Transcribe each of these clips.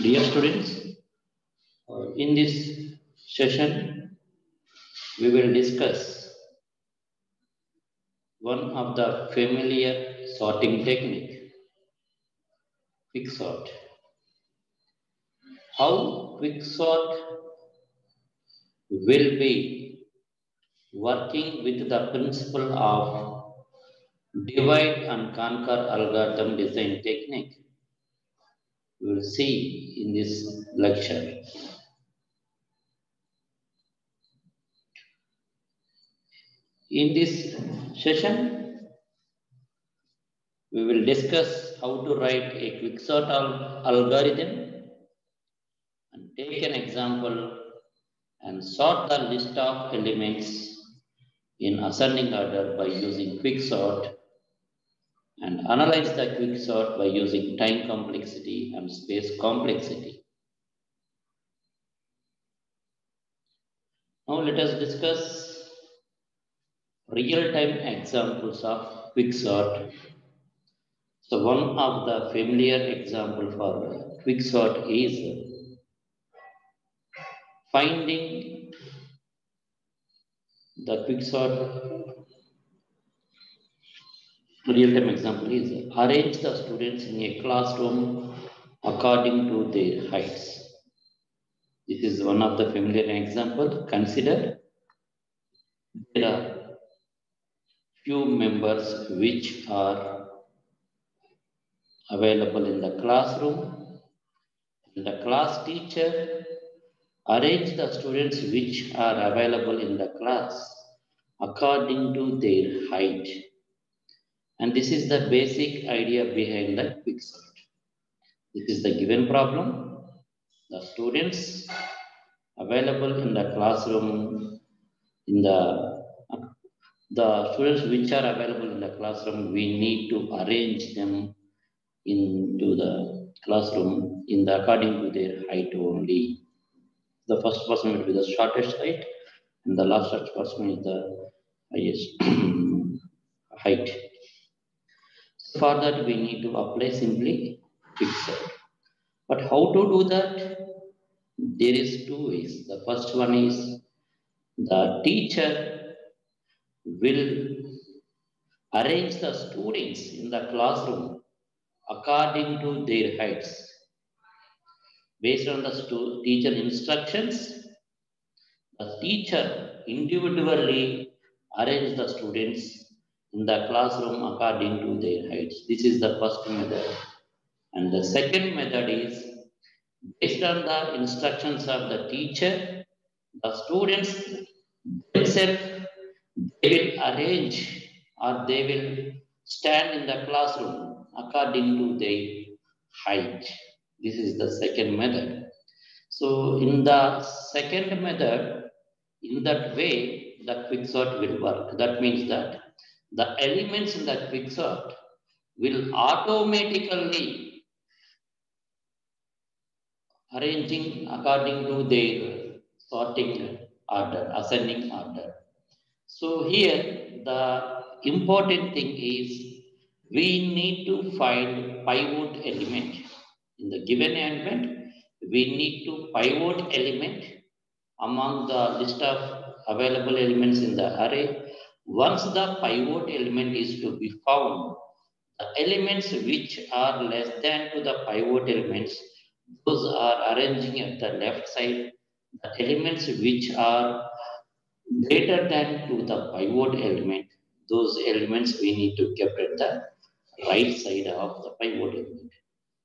Dear students, in this session, we will discuss one of the familiar sorting technique, Quicksort. How Quicksort will be working with the principle of divide and conquer algorithm design technique, we will see in this lecture. In this session, we will discuss how to write a Quicksort algorithm and take an example and sort the list of elements in ascending order by using Quicksort and analyze the Quicksort by using time complexity and space complexity. Now let us discuss real-time examples of Quicksort. So one of the familiar example for Quicksort is finding the Quicksort real-time example is arrange the students in a classroom according to their heights. This is one of the familiar example. Consider there are few members which are available in the classroom. The class teacher arrange the students which are available in the class according to their height. And this is the basic idea behind the Quicksort. This is the given problem. The students available in the classroom, in the students which are available in the classroom, we need to arrange them into the classroom in the according to their height only. The first person will be the shortest height, and the last person is the highest height. For that, we need to apply simply Quicksort. But how to do that? There is two ways. The first one is the teacher will arrange the students in the classroom according to their heights. Based on the teacher instructions, the teacher individually arrange the students in the classroom according to their heights. This is the first method. And the second method is based on the instructions of the teacher, the students themselves, they will arrange or they will stand in the classroom according to their height. This is the second method. So in the second method, in that way, the Quicksort will work. That means that the elements in the Quicksort will automatically arranging according to their sorting order, ascending order. So here the important thing is we need to find pivot element. In the given element, we need to pivot element among the list of available elements in the array. Once the pivot element is to be found, the elements which are less than to the pivot elements, those are arranging at the left side. The elements which are greater than to the pivot element, those elements we need to keep at the right side of the pivot element.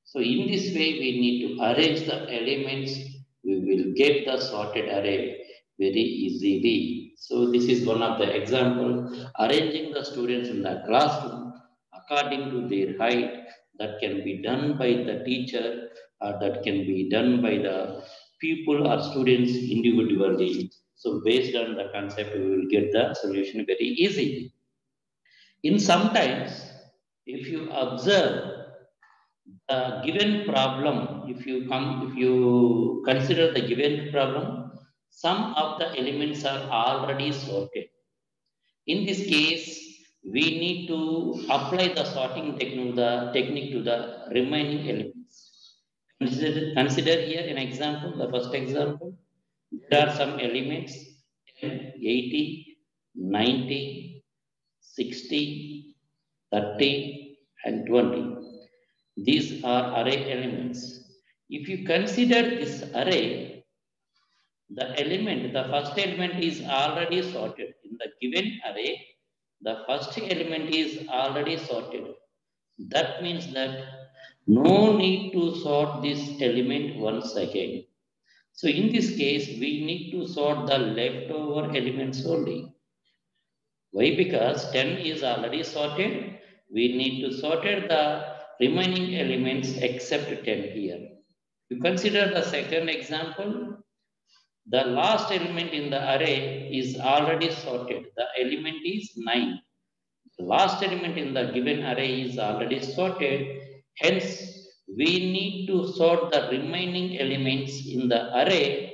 So in this way, we need to arrange the elements. We will get the sorted array very easily. So this is one of the example, arranging the students in the classroom according to their height. That can be done by the teacher or that can be done by the people or students individually. So based on the concept, we will get the solution very easily. In sometimes, if you observe the given problem, if you consider the given problem, some of the elements are already sorted. In this case, we need to apply the sorting technique to the remaining elements. Consider here an example, the first example. There are some elements 10, 80, 90, 60, 30, and 20. These are array elements. If you consider this array, the first element is already sorted. In the given array, the first element is already sorted. That means that no need to sort this element once again. So in this case, we need to sort the leftover elements only. Why? Because 10 is already sorted. We need to sort the remaining elements except 10 here. You consider the second example. The last element in the array is already sorted. The element is 9. The last element in the given array is already sorted. Hence, we need to sort the remaining elements in the array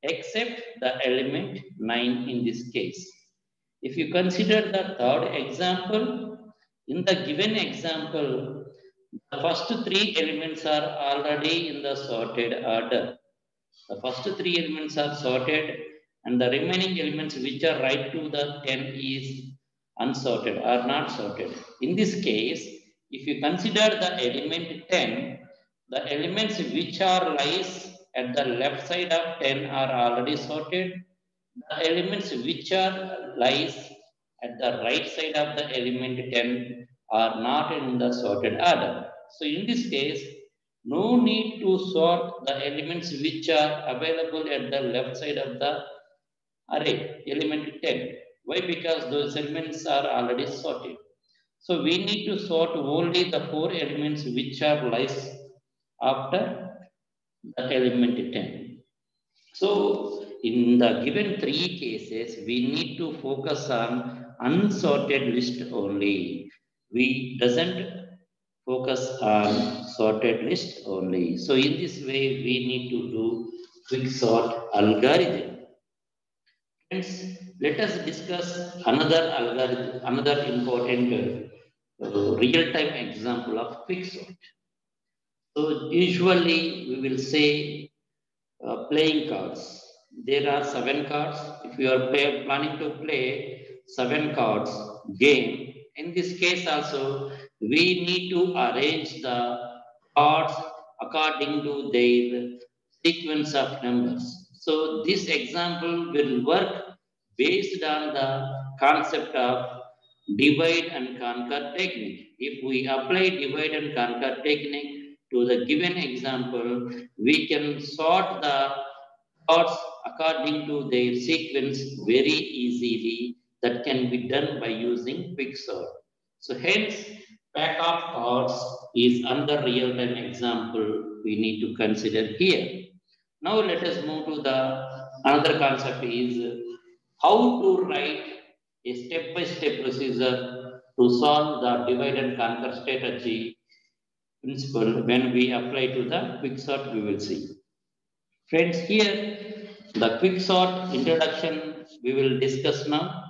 except the element 9 in this case. If you consider the third example, in the given example, the first three elements are already in the sorted order. The first three elements are sorted, and the remaining elements which are right to the 10 is unsorted or not sorted. In this case, if you consider the element 10, the elements which are lies at the left side of 10 are already sorted. The elements which are lies at the right side of the element 10 are not in the sorted order. So in this case, no need to sort the elements which are available at the left side of the array, element 10. Why? Because those elements are already sorted. So we need to sort only the four elements which are lies after the element 10. So in the given three cases, we need to focus on unsorted list only. We doesn't focus on sorted list only. So in this way, we need to do quicksort algorithm. Friends, let us discuss another algorithm, another important real-time example of quicksort. So usually we will say playing cards. There are 7 cards. If you are planning to play 7 cards game, in this case also we need to arrange the cards according to their sequence of numbers. So this example will work based on the concept of divide and conquer technique. If we apply divide and conquer technique to the given example, we can sort the cards according to their sequence very easily. That can be done by using Quicksort. So hence, pack of cards is another real-time example we need to consider here. Now let us move to the another concept is how to write a step-by-step procedure to solve the divide and conquer strategy principle when we apply to the Quicksort we will see. Friends, here the quicksort introduction we will discuss now.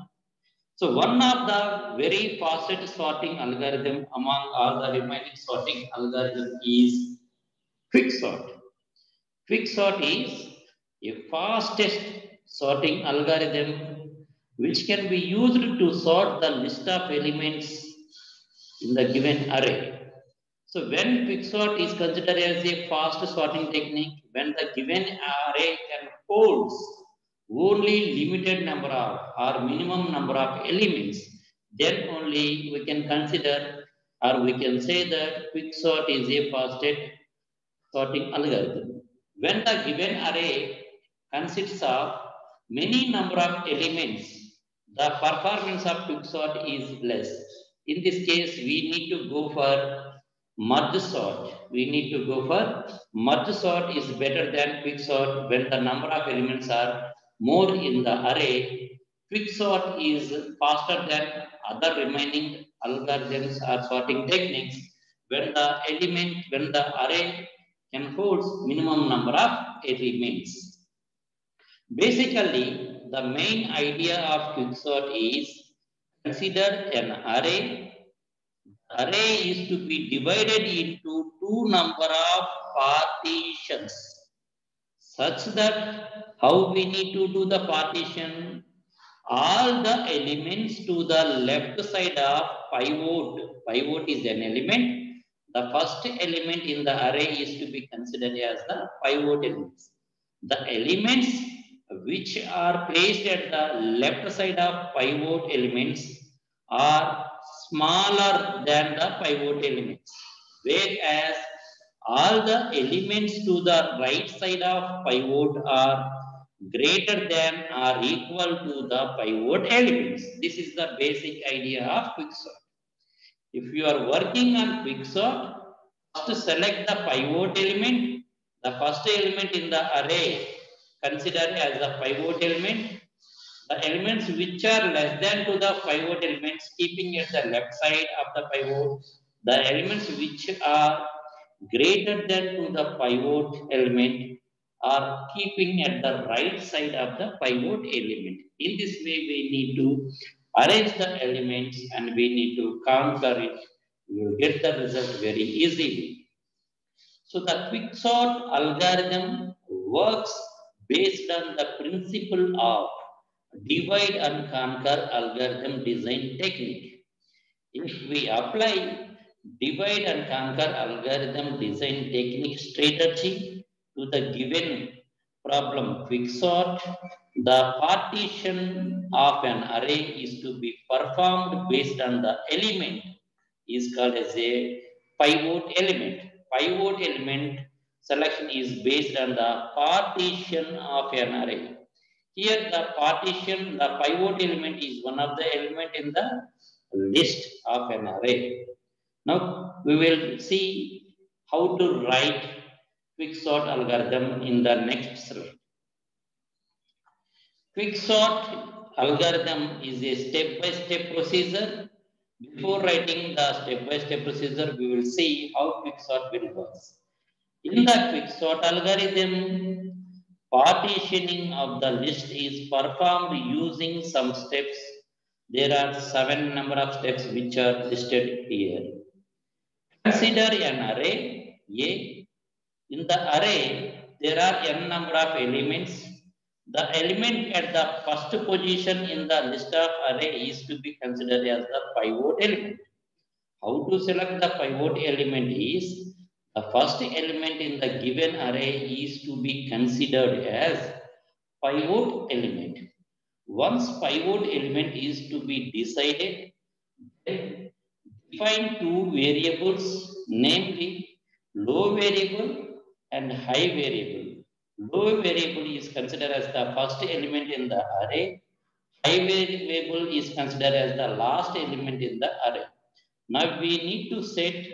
So one of the very fastest sorting algorithm among all the remaining sorting algorithm is quicksort. Quicksort is a fastest sorting algorithm which can be used to sort the list of elements in the given array. So when quicksort is considered as a fast sorting technique, when the given array can hold only limited number of or minimum number of elements, then only we can consider or we can say that quicksort is a fastest sorting algorithm. When the given array consists of many number of elements, the performance of quicksort is less. In this case, we need to go for merge sort. We need to go for merge sort is better than quicksort when the number of elements are more in the array. Quicksort is faster than other remaining algorithms or sorting techniques when the array can hold minimum number of elements. Basically, the main idea of quicksort is consider an array Array is to be divided into two number of partitions, such that how we need to do the partition, all the elements to the left side of pivot is an element. The first element in the array is to be considered as the pivot elements. The elements which are placed at the left side of pivot elements are smaller than the pivot elements, whereas all the elements to the right side of pivot are greater than or equal to the pivot elements. This is the basic idea of Quicksort. If you are working on Quicksort, first select the pivot element. The first element in the array consider as the pivot element. The elements which are less than to the pivot elements, keeping at the left side of the pivot. The elements which are greater than to the pivot element are keeping at the right side of the pivot element. In this way, we need to arrange the elements and we need to conquer it. We will get the result very easily. So the quicksort algorithm works based on the principle of divide and conquer algorithm design technique. If we apply divide and conquer algorithm design technique strategy to the given problem quicksort, the partition of an array is to be performed based on the element is called as a pivot element. Pivot element selection is based on the partition of an array. Here the partition, the pivot element is one of the element in the list of an array. Now we will see how to write quicksort algorithm in the next slide. Quicksort algorithm is a step-by-step procedure. Before writing the step-by-step procedure, we will see how quicksort will work. In the quicksort algorithm, partitioning of the list is performed using some steps. There are 7 number of steps which are listed here. Consider an array A. In the array, there are n number of elements. The element at the first position in the list of array is to be considered as the pivot element. How to select the pivot element is, the first element in the given array is to be considered as pivot element. Once pivot element is to be decided, then define two variables, namely low variable and high variable. Low variable is considered as the first element in the array. High variable is considered as the last element in the array. Now we need to set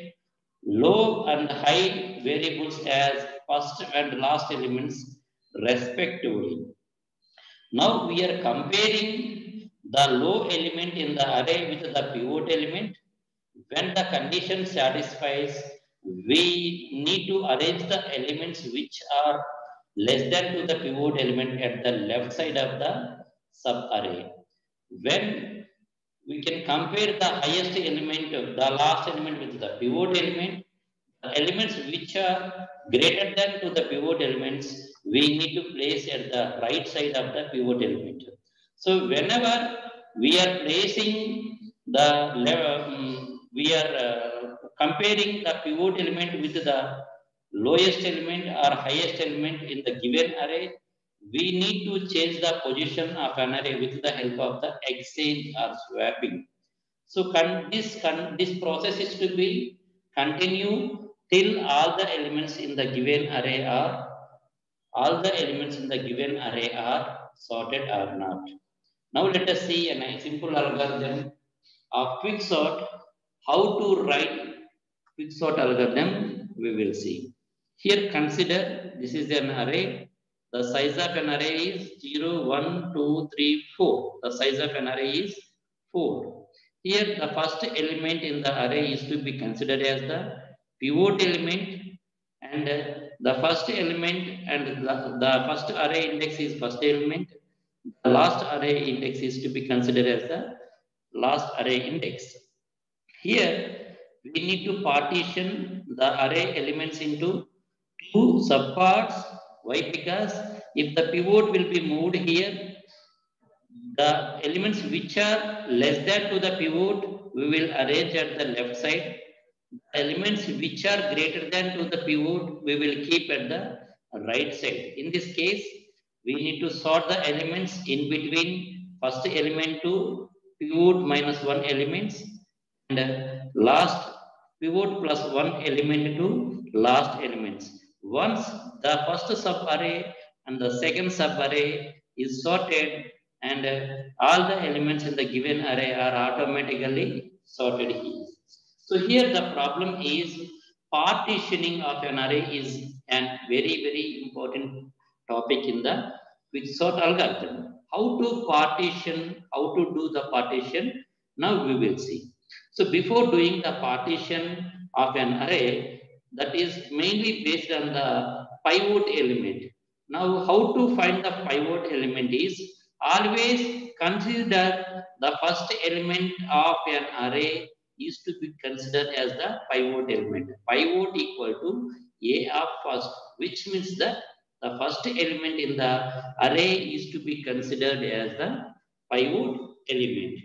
low and high variables as first and last elements respectively. Now we are comparing the low element in the array with the pivot element. When the condition satisfies, we need to arrange the elements which are less than to the pivot element at the left side of the subarray. When we can compare the highest element, the last element with the pivot element, the elements which are greater than to the pivot elements, we need to place at the right side of the pivot element. So whenever we are placing the we are comparing the pivot element with the lowest element or highest element in the given array, we need to change the position of an array with the help of the exchange or swapping. So this process is to be continue till all the elements in the given array are sorted or not. Now let us see a simple algorithm of quicksort. How to write quicksort algorithm we will see. Here consider this is an array. The size of an array is 0, 1, 2, 3, 4. The size of an array is 4. Here the first element in the array is to be considered as the pivot element, and the first element and the first array index is first element. The last array index is to be considered as the last array index. Here we need to partition the array elements into two subparts. Why? Because if the pivot will be moved here, the elements which are less than to the pivot, we will arrange at the left side. Elements which are greater than to the pivot, we will keep at the right side. In this case, we need to sort the elements in between first element to pivot minus one elements, and last pivot plus one element to last elements. Once the first subarray and the second subarray is sorted, and all the elements in the given array are automatically sorted here. So here the problem is partitioning of an array is a very, very important topic in the Quicksort algorithm. How to partition, how to do the partition, now we will see. So before doing the partition of an array, that is mainly based on the pivot element. Now how to find the pivot element is always consider the first element of an array is to be considered as the pivot element. Pivot equal to A of first, which means that the first element in the array is to be considered as the pivot element.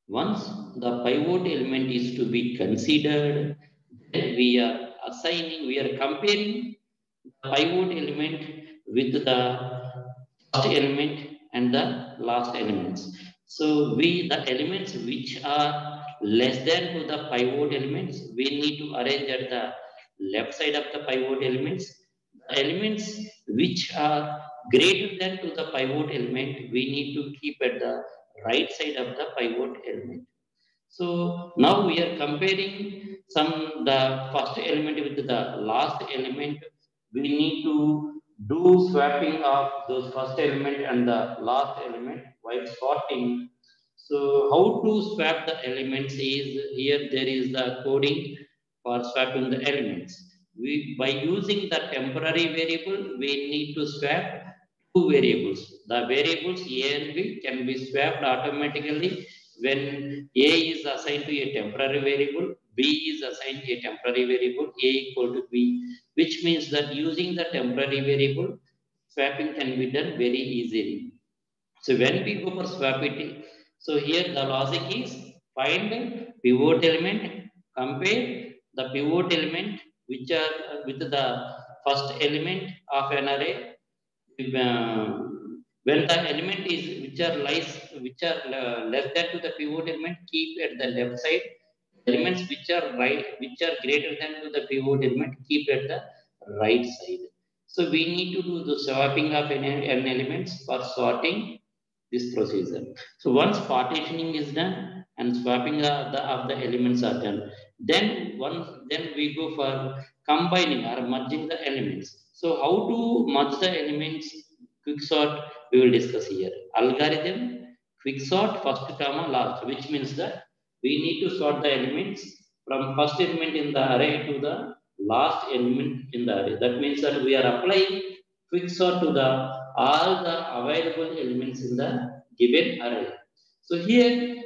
Once the pivot element is to be considered, then we are assigning, we are comparing the pivot element with the first element and the last elements. So the elements which are less than to the pivot elements, we need to arrange at the left side of the pivot elements. The elements which are greater than to the pivot element, we need to keep at the right side of the pivot element. So now we are comparing the first element with the last element. We need to do swapping of those first element and the last element while sorting. So how to swap the elements is here there is the coding for swapping the elements. By using the temporary variable, we need to swap two variables. The variables A and B can be swapped automatically when A is assigned to a temporary variable, B is assigned a temporary variable, A equal to B, which means that using the temporary variable, swapping can be done very easily. So when we go for swap it, so here the logic is find pivot element, compare the pivot element which are with the first element of an array. When the element is which are less than to the pivot element, keep at the left side. Elements which are which are greater than to the pivot element, keep at the right side. So we need to do the swapping of n elements for sorting this procedure. So once partitioning is done and swapping of the elements are done, then we go for combining or merging the elements. So how to merge the elements? Quicksort we will discuss here. Algorithm quicksort first comma last, which means that we need to sort the elements from first element in the array to the last element in the array. That means that we are applying quicksort to the all the available elements in the given array. So here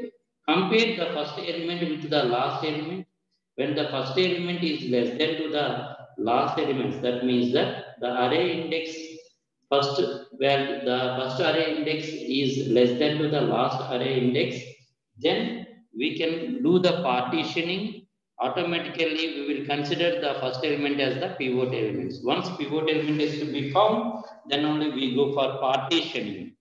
compare the first element with the last element. When the first element is less than to the last elements, that means that the array index first, where the first array index is less than to the last array index, then we can do the partitioning. Automatically we will consider the first element as the pivot elements. Once pivot element is to be found, then only we go for partitioning.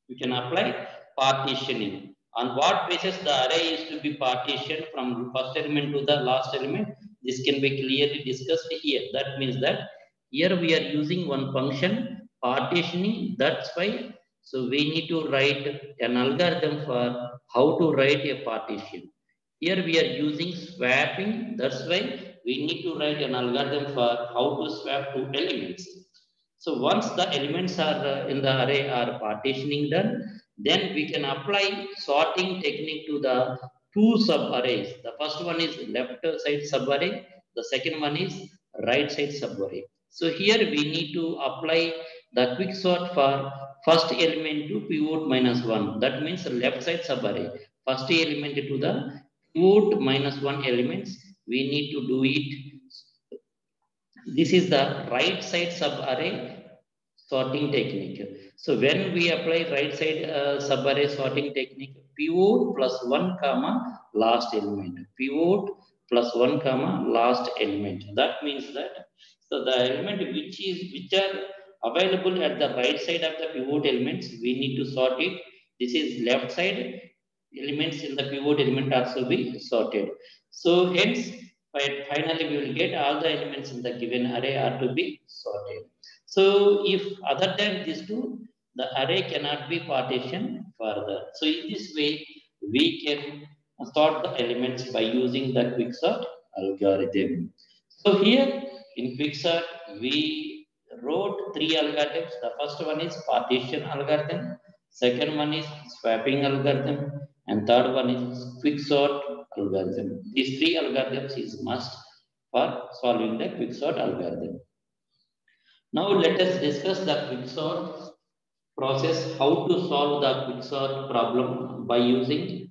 We can apply partitioning. On what basis the array is to be partitioned from first element to the last element, this can be clearly discussed here. That means that here we are using one function partitioning. That's why, so we need to write an algorithm for how to write a partition. Here we are using swapping. That's why we need to write an algorithm for how to swap two elements. So once the elements are in the array are partitioning done, then we can apply sorting technique to the two subarrays. The first one is left side subarray. The second one is right side subarray. So here we need to apply the quicksort for first element to pivot minus one. That means left side subarray. First element to the pivot minus 1 elements, we need to do it. This is the right side subarray sorting technique. So when we apply right side subarray sorting technique, pivot plus 1 comma last element. Pivot plus 1 comma last element. That means that so the element which are available at the right side of the pivot elements, we need to sort it. This is left side elements in the pivot element also be sorted. So hence finally we will get all the elements in the given array are to be sorted. So if other than these two, the array cannot be partitioned further. So in this way, we can sort the elements by using the quicksort algorithm. So here in quicksort, we wrote three algorithms. The first one is partition algorithm, second one is swapping algorithm, and third one is quicksort algorithm. These three algorithms is must for solving the quicksort algorithm. Now let us discuss the quicksort process, how to solve the quicksort problem by using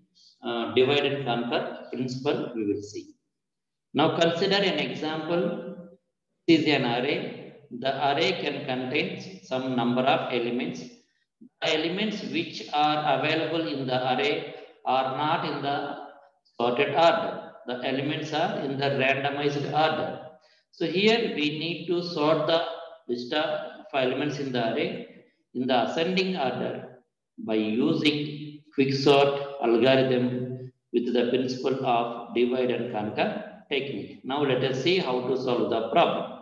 divide and conquer principle we will see. Now consider an example. This is an array. The array can contain some number of elements. The elements which are available in the array are not in the sorted order. The elements are in the randomized order. So here we need to sort the list of elements in the array in the ascending order by using quicksort algorithm with the principle of divide and conquer technique. Now let us see how to solve the problem.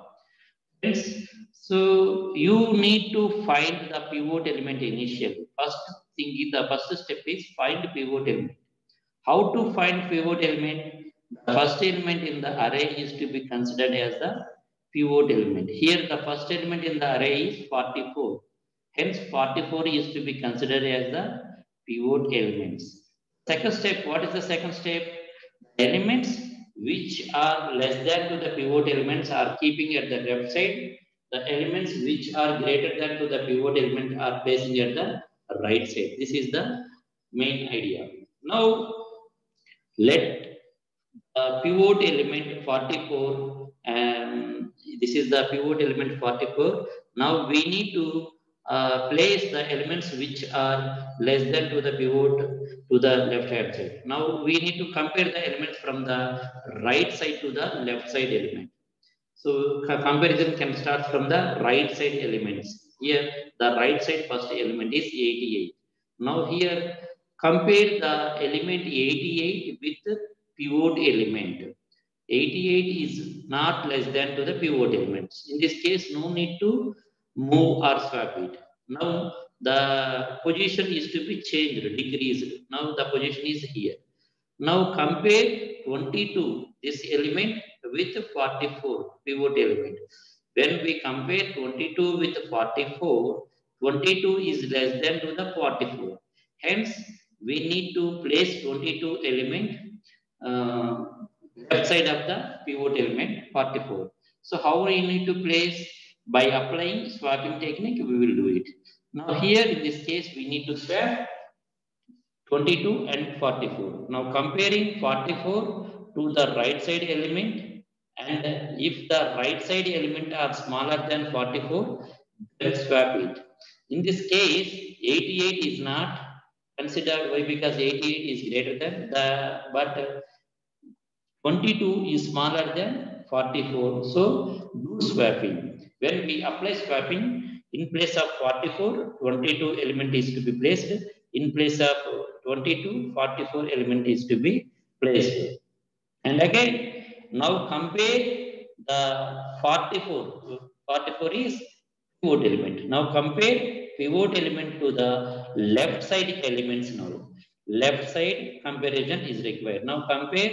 Yes. So you need to find the pivot element initially. First thing is the first step is find pivot element. How to find pivot element? The first element in the array is to be considered as the pivot element. Here the first element in the array is 44. Hence 44 is to be considered as the pivot elements. Second step, what is the second step? Elements which are less than to the pivot elements are keeping at the left side. The elements which are greater than to the pivot element are placing at the right side. This is the main idea. Now let pivot element 44 and this is the pivot element 44. Now we need to place the elements which are less than to the pivot to the left hand side. Now we need to compare the elements from the right side to the left side element. So comparison can start from the right side elements. Here the right side first element is 88. Now here compare the element 88 with pivot element. 88 is not less than to the pivot elements. In this case, no need to move or swap it. Now the position is to be changed, decreased. Now the position is here. Now compare 22, this element with 44, pivot element. When we compare 22 with 44, 22 is less than to the 44. Hence, we need to place 22 element uh, left side of the pivot element 44. So how we need to place? By applying swapping technique, we will do it. Now here in this case, we need to swap 22 and 44. Now comparing 44 to the right side element, and if the right side element are smaller than 44, then swap it. In this case, 88 is not considered. Why? Because 88 is greater than the, but 22 is smaller than 44. So do swapping. When we apply swapping, in place of 44, 22 element is to be placed. In place of 22, 44 element is to be placed. And again, now compare the 44. 44 is pivot element. Now compare pivot element to the left side elements now. Left side comparison is required. Now compare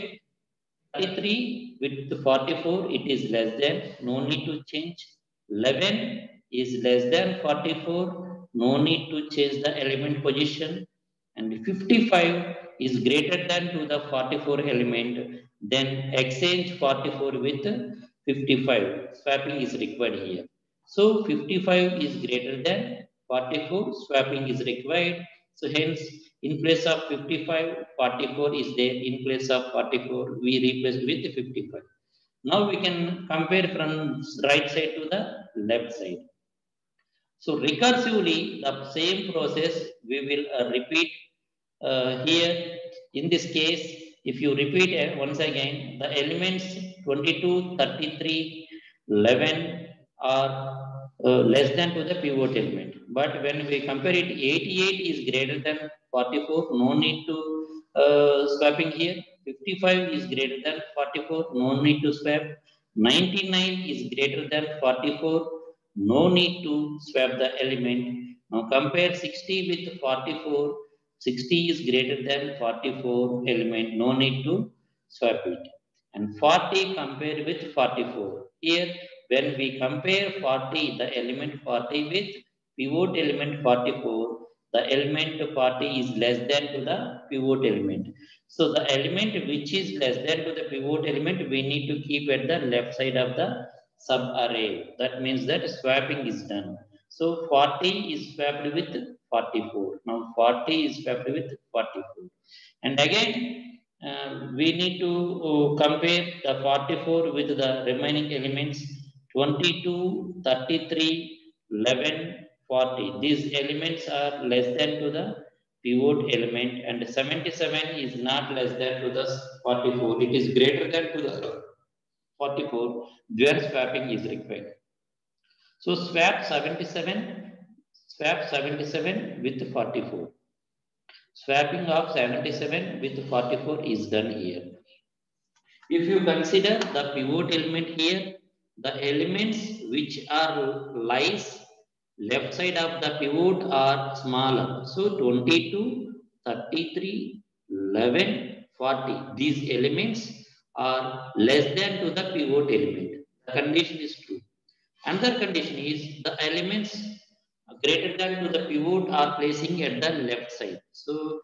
33 with 44, it is less than, no need to change. 11 is less than 44, no need to change the element position. And 55 is greater than to the 44 element, then exchange 44 with 55. Swapping is required here. So 55 is greater than 44, swapping is required. So hence In place of 55, 44 is there. In place of 44, we replace with 55. Now we can compare from right side to the left side. So recursively, the same process we will repeat here. In this case, if you repeat once again, the elements 22, 33, 11 are less than to the pivot element. But when we compare it, 88 is greater than 44, no need to swapping here. 55 is greater than 44, no need to swap. 99 is greater than 44, no need to swap the element. Now compare 60 with 44. 60 is greater than 44 element, no need to swap it. And 40 compare with 44. Here, when we compare 40, the element 40 with pivot element 44, the element 40 is less than to the pivot element. So the element which is less than to the pivot element, we need to keep at the left side of the sub array. That means that swapping is done. So 40 is swapped with 44. Now 40 is swapped with 44. And again, we need to compare the 44 with the remaining elements 22, 33, 11, 40. These elements are less than to the pivot element, and 77 is not less than to the 44. It is greater than to the 44, where swapping is required. So swap 77 with 44. Swapping of 77 with 44 is done here. If you consider the pivot element here, the elements which are lies left side of the pivot are smaller. So 22, 33, 11, 40. These elements are less than to the pivot element. The condition is true. Another condition is the elements greater than to the pivot are placing at the left side. So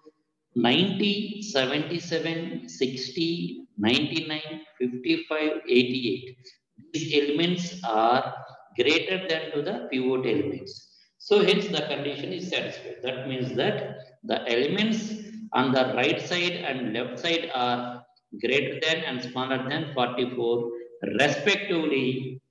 90, 77, 60, 99, 55, 88. These elements are greater than to the pivot elements. So hence the condition is satisfied. That means that the elements on the right side and left side are greater than and smaller than 44 respectively.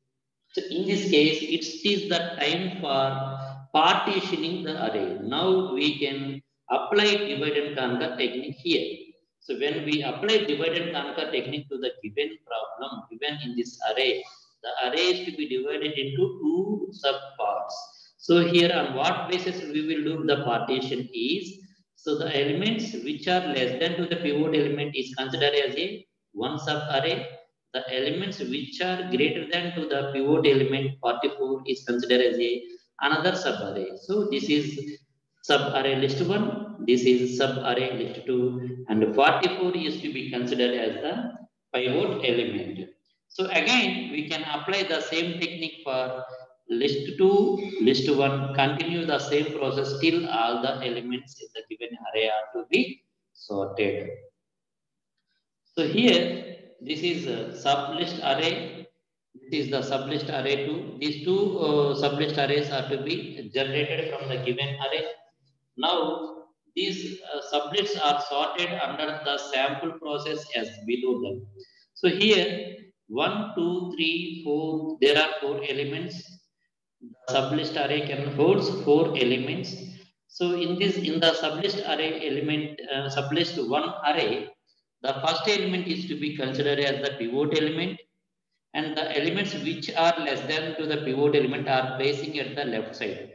So in this case, it is the time for partitioning the array. Now we can apply divide and conquer technique here. So when we apply divide and conquer technique to the given problem, given in this array, the array is to be divided into two subparts. So here on what basis we will do the partition is, so the elements which are less than to the pivot element is considered as a one sub array. The elements which are greater than to the pivot element 44 is considered as a another subarray. So this is subarray list 1, this is subarray list 2, and 44 is to be considered as the pivot element. So again, we can apply the same technique for list 2, list 1, continue the same process till all the elements in the given array are to be sorted. So here, this is a sublist array. This is the sublist array 2. These two sublist arrays are to be generated from the given array. Now, these sublists are sorted under the sample process as below them. So here, 1, 2, 3, 4, there are 4 elements. The sublist array can holds 4 elements. So in the sublist array element, sublist 1 array, the first element is to be considered as the pivot element, and the elements which are less than to the pivot element are placing at the left side.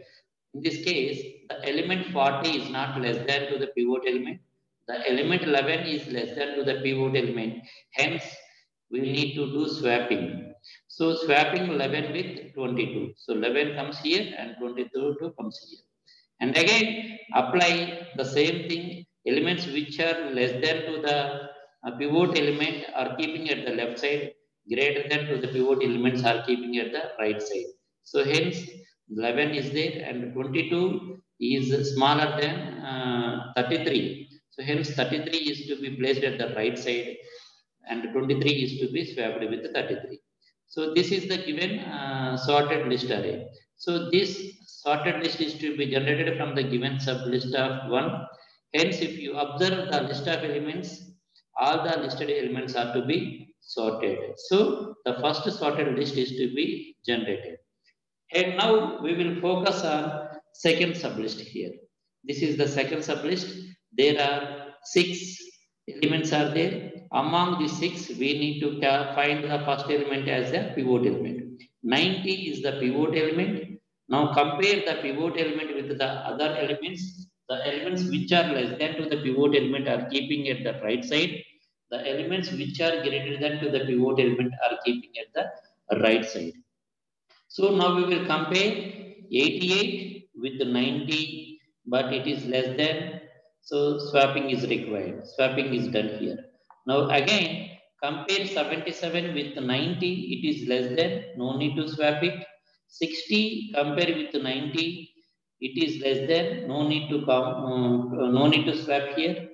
In this case, the element 40 is not less than to the pivot element. The element 11 is less than to the pivot element. Hence, we need to do swapping. So swapping 11 with 22. So 11 comes here and 22 comes here. And again, apply the same thing. Elements which are less than to the pivot element are keeping at the left side, greater than to the pivot elements are keeping at the right side. So hence 11 is there and 22 is smaller than 33. So hence 33 is to be placed at the right side and 23 is to be swapped with 33. So this is the given sorted list array. So this sorted list is to be generated from the given sublist of 1. Hence, if you observe the list of elements, all the listed elements are to be sorted. So, the first sorted list is to be generated. And now we will focus on second sublist here. This is the second sublist. There are 6 elements are there. Among the 6, we need to find the first element as a pivot element. 90 is the pivot element. Now compare the pivot element with the other elements. The elements which are less than to the pivot element are keeping at the right side. The elements which are greater than to the pivot element are keeping at the right side. So now we will compare 88 with 90, but it is less than, so swapping is required. Swapping is done here. Now again, compare 77 with 90, it is less than, no need to swap it. 60 compare with 90, it is less than, no need to no need to swap here.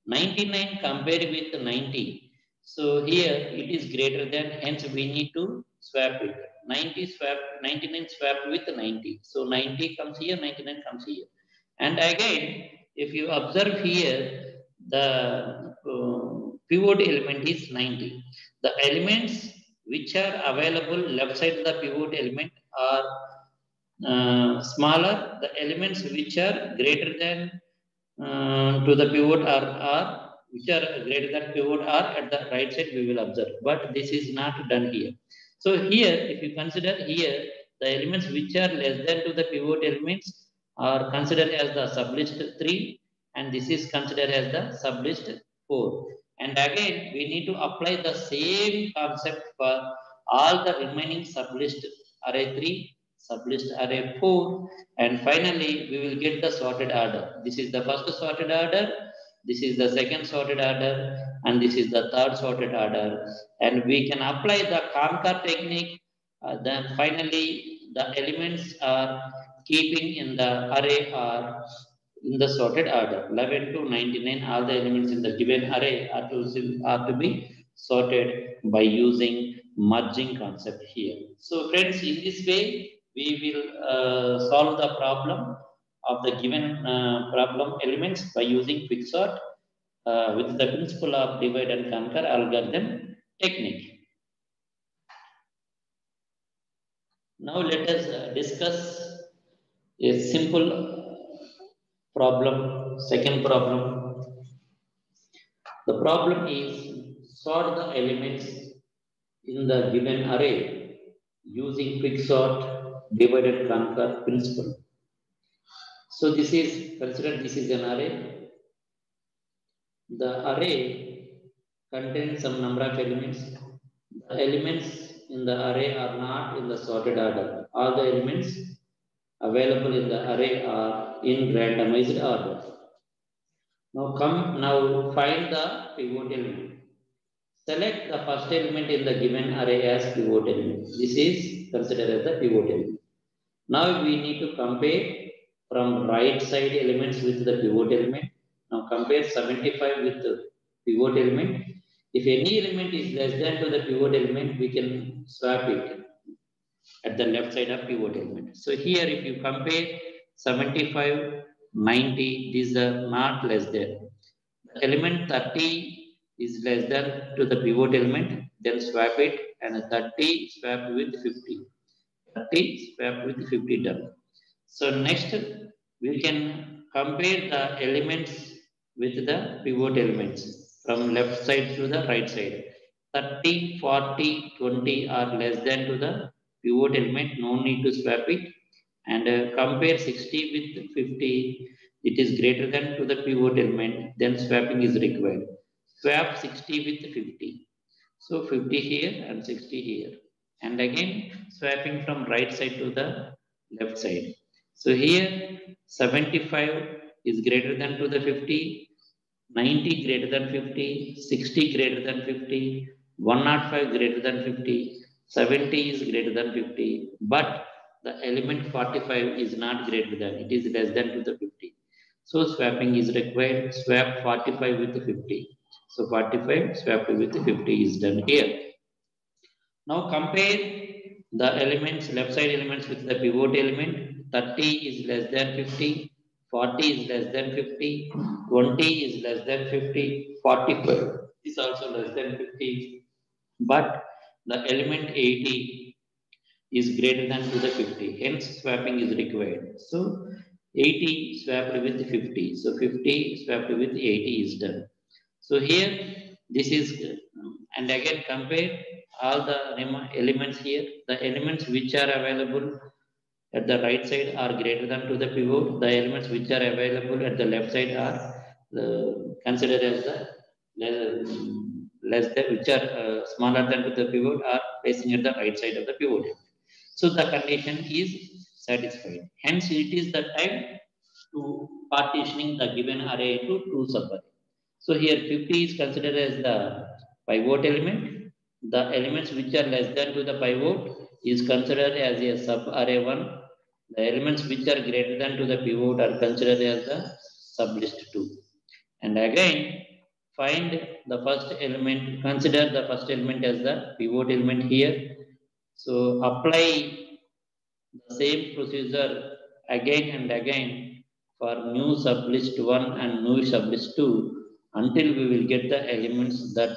99 compare with 90. So here it is greater than, hence we need to swap it. 90 swap, 99 swap with 90. So 90 comes here, 99 comes here. And again, if you observe here, the pivot element is 90. The elements which are available left side of the pivot element are smaller. The elements which are greater than to the pivot are which are greater than pivot are at the right side we will observe, but this is not done here. So here, if you consider here, the elements which are less than to the pivot elements are considered as the sublist 3, and this is considered as the sublist 4. And again, we need to apply the same concept for all the remaining sublist array 3, sublist array 4, and finally we will get the sorted order. This is the first sorted order, this is the second sorted order, and this is the third sorted order. And we can apply the conquer technique. Then finally the elements are keeping in the array are in the sorted order. 11 to 99, all the elements in the given array are to be sorted by using merging concept here. So friends, in this way, we will solve the problem of the given problem elements by using Quicksort with the principle of divide and conquer algorithm technique. Now let us discuss a simple problem, second problem. The problem is sort the elements in the given array using Quicksort divide and conquer principle. So this is considered, this is an array. The array contains some number of elements. The elements in the array are not in the sorted order. All the elements available in the array are in randomized order. Now find the pivot element. Select the first element in the given array as pivot element. This is considered as the pivot element. Now we need to compare from right side elements with the pivot element. Now compare 75 with the pivot element. If any element is less than to the pivot element, we can swap it at the left side of pivot element. So here if you compare 75, 90, these are not less than. The element 30 is less than to the pivot element, then swap it, and 30 swap with 50. 30 swap with 50 done. So next we can compare the elements with the pivot elements from left side to the right side. 30, 40, 20 are less than to the pivot element, no need to swap it. And compare 60 with 50, it is greater than to the pivot element, then swapping is required. Swap 60 with 50. So 50 here and 60 here. And again swapping from right side to the left side. So here 75 is greater than to the 50, 90 greater than 50, 60 greater than 50, 105 greater than 50, 70 is greater than 50, but the element 45 is not greater than, it is less than to the 50. So swapping is required, swap 45 with 50. So 45 swapped with 50 is done here. Now compare the elements, left side elements with the pivot element. 30 is less than 50, 40 is less than 50, 20 is less than 50, 45 is also less than 50, but the element 80 is greater than to the 50, hence swapping is required. So 80 swapped with 50, so 50 swapped with 80 is done. So here this is and again compare all the elements here. The elements which are available at the right side are greater than to the pivot. The elements which are available at the left side are considered as the less than, which are smaller than to the pivot are placing at the right side of the pivot. So the condition is satisfied. Hence, it is the time to partitioning the given array into two subarray. So here 50 is considered as the pivot element. The elements which are less than to the pivot is considered as a subarray 1. The elements which are greater than to the pivot are considered as the sublist 2. And again, find the first element, consider the first element as the pivot element here. So apply the same procedure again and again for new sublist 1 and new sublist 2 until we will get the elements that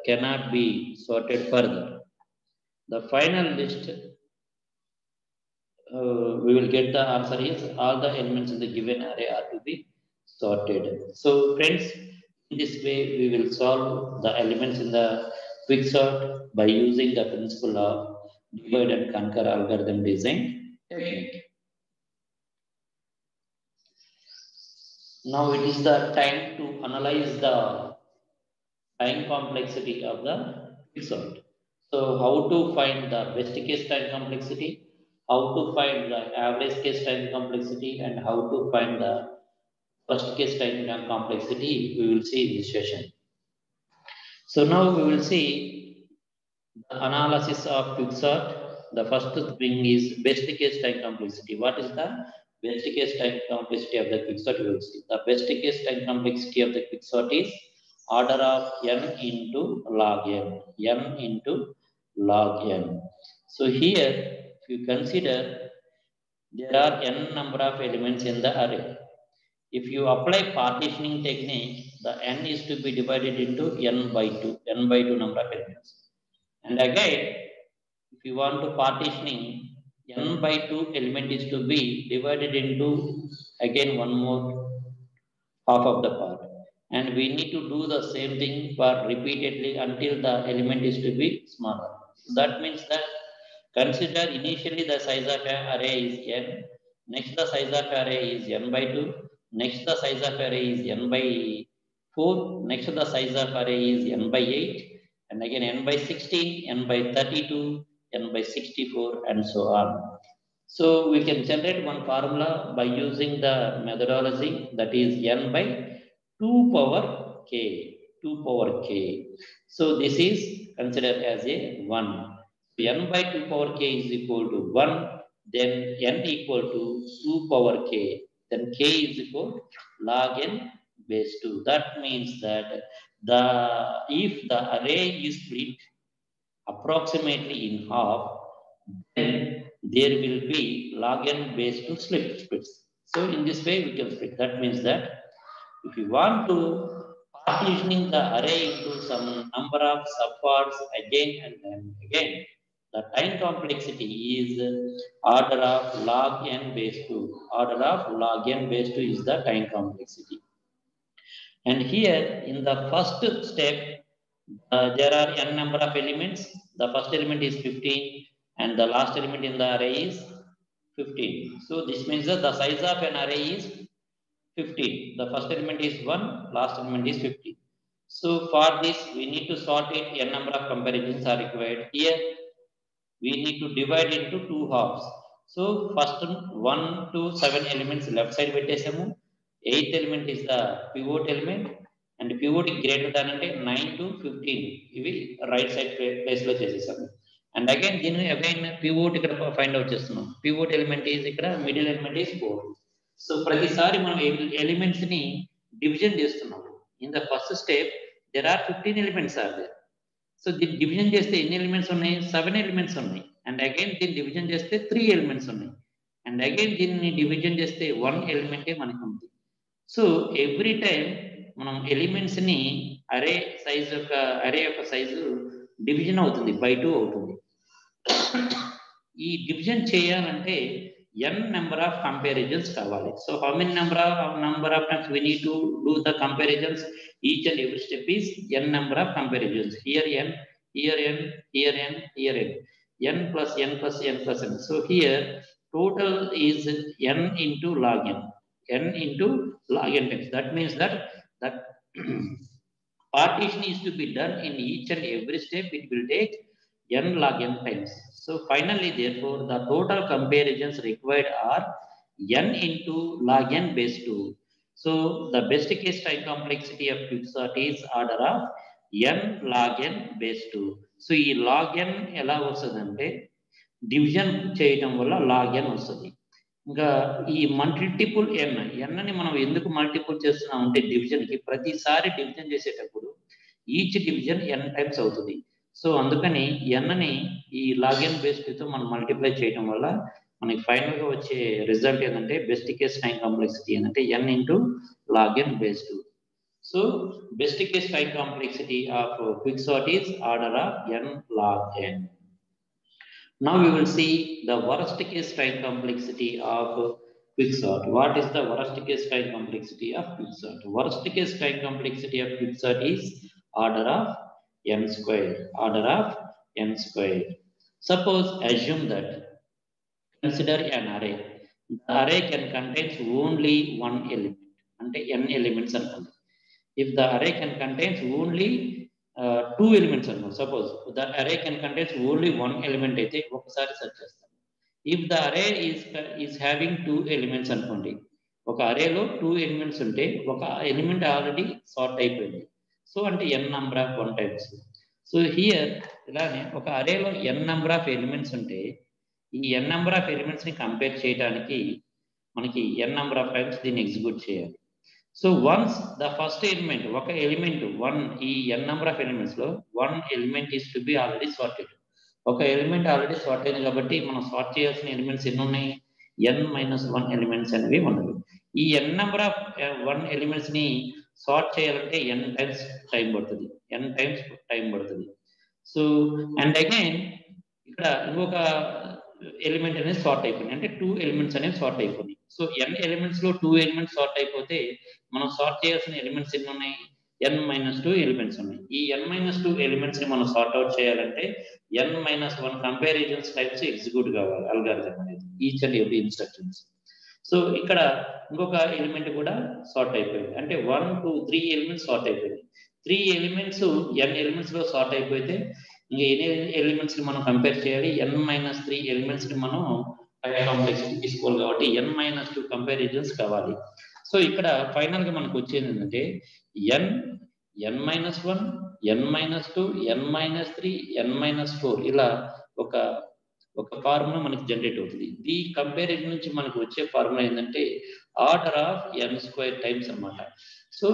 cannot be sorted further. The final list we will get the answer is all the elements in the given array are to be sorted. So friends, in this way we will solve the elements in the quicksort by using the principle of divide and conquer algorithm design technique. Now it is the time to analyze the time complexity of the quicksort. So how to find the best case time complexity, how to find the average case time complexity, and how to find the first case time complexity we will see in this session. So now we will see the analysis of quicksort. The first thing is best case time complexity. What is the best case time complexity of the quicksort? We will see. The best case time complexity of the quicksort is order of n into log n. N into log n. So here, if you consider there are n number of elements in the array. If you apply partitioning technique, the n is to be divided into n by 2, n by 2 number of elements. And again, if you want to partitioning, n by 2 element is to be divided into again one more half of the part. And we need to do the same thing for repeatedly until the element is to be smaller. That means that consider initially the size of an array is n, next the size of array is n by 2, next the size of array is n by 4, next the size of array is n by 8, and again n by 16, n by 32, n by 64, and so on. So we can generate one formula by using the methodology, that is n by 2 power k, 2 power k. So this is considered as a 1. N by 2 power k is equal to 1, then n equal to 2 power k, then k is equal to log n base 2. That means that if the array is split approximately in half, then there will be log n base 2 splits. So in this way we can split. That means that if you want to partitioning the array into some number of subparts again and then again, the time complexity is order of log n base 2. Order of log n base 2 is the time complexity. And here in the first step, there are n number of elements. The first element is 15 and the last element in the array is 15. So this means that the size of an array is 15. The first element is 1, last element is 15. So for this, we need to sort it. N number of comparisons are required. Here, we need to divide into two halves. So first 1 to 7 elements left side పెట్టేసాము. 8th element is the pivot element, and pivot greater than అంటే 9 to 15 ఇవి right side place లో చేసేసాము. And again దీన్ని again pivot ఇక్కడ find out చేస్తున్నాం. pivot element is ఇక్కడ middle element is 4. So ప్రతిసారి మనం ఎలిమెంట్స్ ని డివిజన్ చేస్తున్నాం. In the first step there are 15 elements are there. So దీన్ని డివిజన్ చేస్తే ఎన్ని ఎలిమెంట్స్ ఉన్నాయి? 7 ఎలిమెంట్స్ ఉన్నాయి. అండ్ అగైన్ దీన్ని డివిజన్ చేస్తే 3 ఎలిమెంట్స్ ఉన్నాయి. అండ్ అగైన్ దీన్ని డివిజన్ చేస్తే 1 ఎలిమెంటే మనకు ఉంది. సో ఎవ్రీ టైం మనం ఎలిమెంట్స్ ని అరే యొక్క సైజు డివిజన్ అవుతుంది, బై 2 అవుతుంది. ఈ డివిజన్ చేయాలంటే n నెంబర్ ఆఫ్ కంపారిజన్స్ కావాలి. So how many number of times we need to do the comparisons? Each and every step is n number of comparisons. Here n, here n, here n, here n. N plus n plus n plus n. So here total is n into log n. N into log n times. That means that partition is to be done in each and every step. It will take n log n times. So finally, therefore, the total comparisons required are n into log n base 2. So the best case time complexity of Quicksort is order of n log n base 2. So ఈ log n ఎలా వస్తుందంటే division చేయడం వల్ల log n వస్తుంది. ఇంకా ఈ multiple n ని మనం ఎందుకు మల్టిపుల్ చేస్తున్నాం అంటే డివిజన్కి ప్రతిసారి డివిజన్ చేసేటప్పుడు ఈచ్ డివిజన్ n టైమ్స్ అవుతుంది. సో అందుకని n ని ఈ log n బేస్ 2తో మనం మల్టిప్లై చేయడం వల్ల మనకి ఫైనల్ గా వచ్చే రిజల్ట్ ఏంటంటే బెస్ట్ కేస్ టైం కాంప్లెక్సిటీ ఏంటంటే n into log n base 2. So best case time complexity of Quicksort is order of n log n. Now we will see the worst case time complexity of Quicksort. What is the worst case time complexity of Quicksort? Worst case time complexity of Quicksort is order of n square. Order of n square. Suppose assume that consider an array. The array can contain only one element. అంటే n elements అనుకోండి. If the array can contain only two elements అనుకోండి. Suppose the array can contain only one element అయితే ఒకసారి search చేస్తాం. If the array is having two elements అనుకోండి. ఒక అరేలో 2 elements ఉంటే ఒక ఎలిమెంట్ ఆల్రెడీ సార్ట్ అయిపోయింది. సో అంటే n number of 1 times. So here ఇలానే ఒక అరేలో n నెంబర్ ఆఫ్ ఎలిమెంట్స్ ఉంటే ఈ n నెంబర్ ఆఫ్ ఎలిమెంట్స్ ని కంపేర్ చేయడానికి మనకి n నెంబర్ ఆఫ్ టైమ్స్ దీన్ని ఎగ్జిక్యూట్ చేయాలి. So once the first element ఒక ఎలిమెంట్ 1 ఈ n నెంబర్ ఆఫ్ ఎలిమెంట్స్ లో 1 element is to be already sorted. ఒక ఎలిమెంట్ ఆల్రెడీ సార్ట్ అయింది కాబట్టి మనం సార్ట్ చేయాల్సిన ఎలిమెంట్స్ ఎన్ని ఉన్నాయి? n-1 ఎలిమెంట్స్ అనేవి ఉన్నవి. ఈ n నెంబర్ ఆఫ్ 1 ఎలిమెంట్స్ ని సార్ట్ చేయాలంటే n టైమ్స్ టైం పడుతుంది. సో అండ్ అగైన్ ఇక్కడ ఇంకొక ఎలిమెంట్ అనేది సార్ట్ అయిపోయింది, అంటే 2 ఎలిమెంట్స్ అనేవి సార్ట్ అయిపోయింది. సో n ఎలిమెంట్స్ లో 2 ఎలిమెంట్స్ సార్ట్ అయిపోతే మనం సార్ట్ చేయాల్సిన ఎలిమెంట్స్ ఎన్ని ఉన్నాయి? n-2 ఎలిమెంట్స్ ఉన్నాయి. ఈ n-2 ఎలిమెంట్స్ ని మనం సార్ట్ అవుట్ చేయాలంటే n-1 కంపారిజన్స్ టైప్స్ ఎగ్జిక్యూట్ కావాలి అల్గారిథం అనేది, each and every instructions. So ఇక్కడ ఇంకొక ఎలిమెంట్ కూడా సార్ట్ అయిపోయింది, అంటే 1, 2, 3 ఎలిమెంట్స్ సార్ట్ అయిపోయింది. 3 ఎలిమెంట్స్ n ఎలిమెంట్స్ లో సార్ట్ అయిపోతే ఇంకా ఎన్ని ఎలిమెంట్స్ ని మనం కంపేర్ చేయాలి? n-3 ఎలిమెంట్స్ ని మనం టైం కాంప్లెక్సిటీ తీసుకోవాలి కాబట్టి n-2 కంపారిజన్స్ కావాలి. సో ఇక్కడ ఫైనల్ గా మనకు వచ్చేది ఏంటంటే n-1, n-2, n-3, n-4 ఇలా ఒక ఫార్ములా మనకి జనరేట్ అవుతుంది. ఈ కంపారిజన్ నుంచి మనకు వచ్చే ఫార్ములా ఏంటంటే order of n square times అన్నమాట. So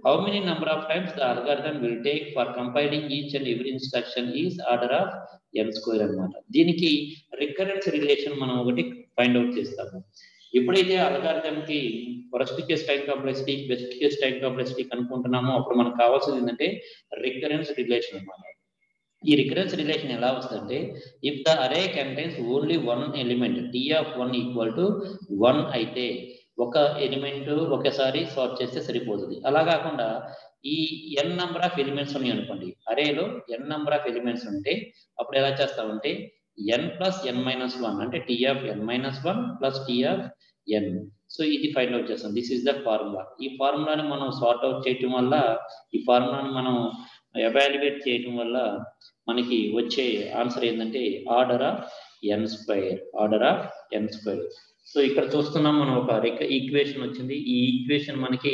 how many number of times the algorithm will take for compiling each and every instruction is order of n square అన్నమాట. దీనికి రికరెన్స్ రిలేషన్ మనం ఒకటి ఫైండ్ అవుట్ చేస్తాము. ఎప్పుడైతే algorithm కి worst case time complexity, best case time complexity కనుక్కుంటున్నామో అప్పుడు మనకు కావాల్సింది ఏంటంటే రికరెన్స్ రిలేషన్ అన్నమాట. ఈ రికరెన్స్ రిలేషన్ ఎలా వస్తుందంటే ఇఫ్ ద అరే కంటైన్స్ ఓన్లీ 1 ఎలిమెంట్ t(1) = 1 అయితే ఒక ఎలిమెంట్ ఒకసారి సార్ట్ చేస్తే సరిపోతుంది. అలా కాకుండా ఈ n నెంబర్ ఆఫ్ ఎలిమెంట్స్ ఉన్నాయి అనుకోండి, అరేలో n నెంబర్ ఆఫ్ ఎలిమెంట్స్ ఉంటే అప్పుడు ఎలా చేస్తామంటే n + n-1 అంటే t(n-1 + t(n). సో ఇది ఫైండ్ అవుట్ చేస్తాం. This is the formula. ఈ ఫార్ములాని మనం సార్ట్ అవుట్ చేయటం వల్ల, ఈ ఫార్ములాని మనం ఎవాల్యుయేట్ చేయటం వల్ల మనకి వచ్చే ఆన్సర్ ఏంటంటే order of n square. So ఇక్కడ చూస్తున్నాం మనం ఒక ఈక్వేషన్ వచ్చింది. ఈ ఈక్వేషన్ మనకి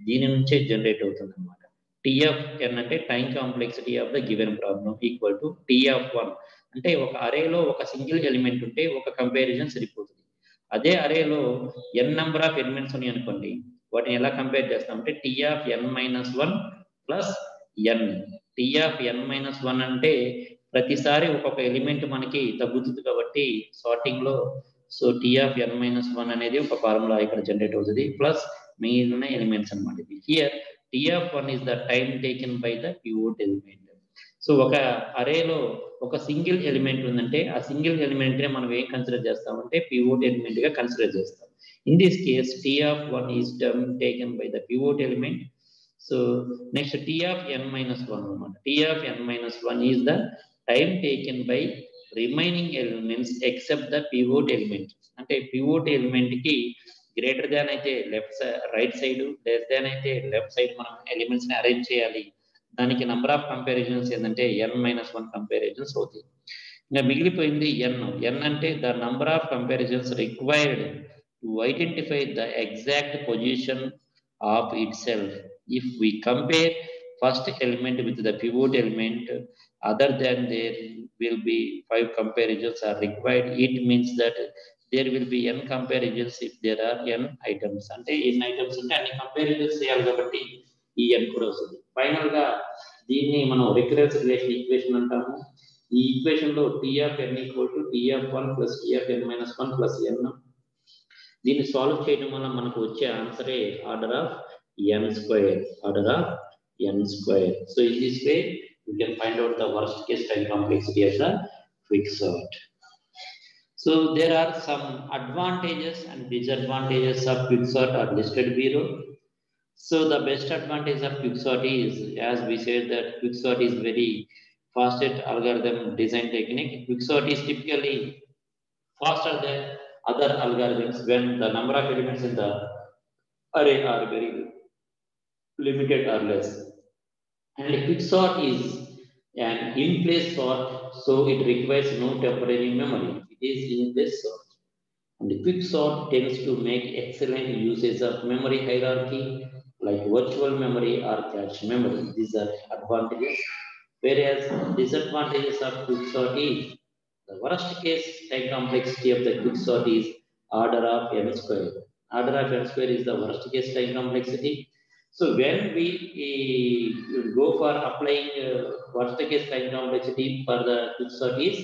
దీని నుంచే జనరేట్ అవుతుంది అన్నమాట. T(n) అంటే time complexity of the given problem equal to T(1) అంటే ఒక అరేలో ఒక సింగిల్ ఎలిమెంట్ ఉంటే ఒక కంపారిజన్ సరిపోతుంది. అదే అరేలో n నెంబర్ ఆఫ్ ఎలిమెంట్స్ ఉన్నాయి అనుకోండి, వాటిని ఎలా కంపేర్ చేస్తాం అంటే t(n-1 + n). t(n-1) అంటే ప్రతిసారి ఒక్కొక్క ఎలిమెంట్ మనకి తగ్గుతుంది కాబట్టి సార్టింగ్ లో so T of n minus 1 అనేది ఒక ఫార్ములా ఇక్కడ జనరేట్ అవుతుంది ప్లస్ మిగిలిన ఎలిమెంట్స్ అనమాట ఇది. Here T of 1 is the time taken by the pivot element. So ఒక అరేలో ఒక సింగిల్ ఎలిమెంట్ ఉందంటే ఆ సింగిల్ ఎలిమెంట్ నే మనం ఏం కన్సిడర్ చేస్తామంటే పివోట్ ఎలిమెంట్ గా కన్సిడర్ చేస్తాం. In this case T of 1 is term taken by the pivot element. So next T of n minus 1 అనమాట. T of n minus 1 is the time taken by remaining elements except the pivot element. అంటే pivot element కి greater than అయితే right side, less than అయితే left side మనం elements ని arrange చేయాలి. దానికి number of comparisons ఏంటంటే n మైనస్ 1 కంపారిజన్స్ అవుతాయి. ఇంకా మిగిలిపోయింది n అంటే the number of comparisons required to identify the exact position of itself. If we compare first element with the pivot element, other than there will be 5 comparisons are required. It means that there will be n comparisons if there are n items. అంటే n items ఉంటే అన్ని comparisons చేయాలి కాబట్టి ఈ n కూడా వస్తుంది. Final గా దీన్ని మనం రికరెన్స్ రిలేషన్ ఈక్వేషన్ అంటాము. ఈ ఈక్వేషన్ లో t of n equal to t of 1 plus t of n minus 1 plus n. దీన్ని సాల్వ్ చేయడం వల్ల మనకు వచ్చే ఆన్సరే order of n square, order of n square. So in this way you can find out the worst case time complexity of the Quicksort. So there are some advantages and disadvantages of Quicksort are listed below. So the best advantage of Quicksort is, as we said, that Quicksort is very fastest algorithm design technique. Quicksort is typically faster than other algorithms when the number of elements in the array are very limited or less. And Quicksort is an in-place sort, so it requires no temporary memory. It is in-place sort. And Quicksort tends to make excellent usage of memory hierarchy, like virtual memory or cache memory. These are advantages. Whereas disadvantages of Quicksort is the worst case time complexity of the Quicksort is order of n square. Order of n square is the worst case time complexity. So when we go for applying worst case time complexity for the Quicksort is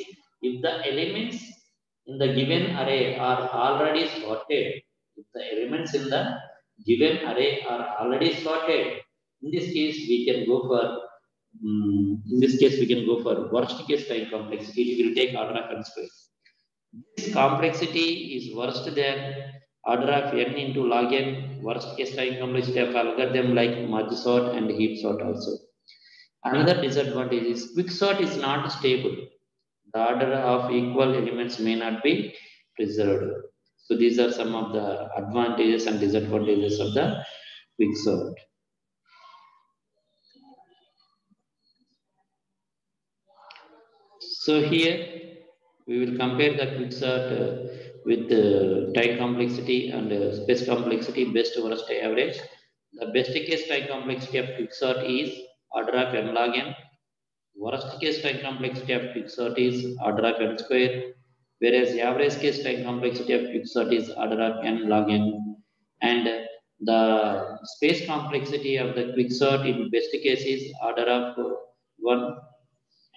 if the elements in the given array are already sorted. If the elements in the given array are already sorted, in this case we can go for worst case time complexity. It will take order of n square. This complexity is worse than order of n into log n, worst case time complexity of algorithm like merge sort and heap sort also. Another disadvantage is Quicksort is not stable. The order of equal elements may not be preserved. So these are some of the advantages and disadvantages of the Quicksort. So here we will compare the Quicksort with time complexity and space complexity, best, worst, average. The best case time complexity of Quicksort is order of n log n. Worst case time complexity of Quicksort is order of n square. Whereas average case time complexity of Quicksort is order of n log n. And the space complexity of the Quicksort in best case is order of 1.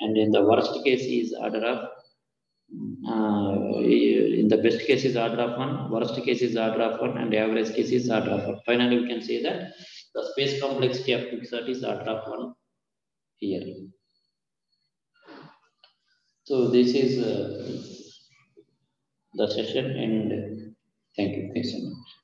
And in the worst case is order of in the best case is order of 1, worst case is order of 1, and average case is order of 1. Finally, we can say that the space complexity of Quicksort is order of 1 here. So this is the session, and thank you so much.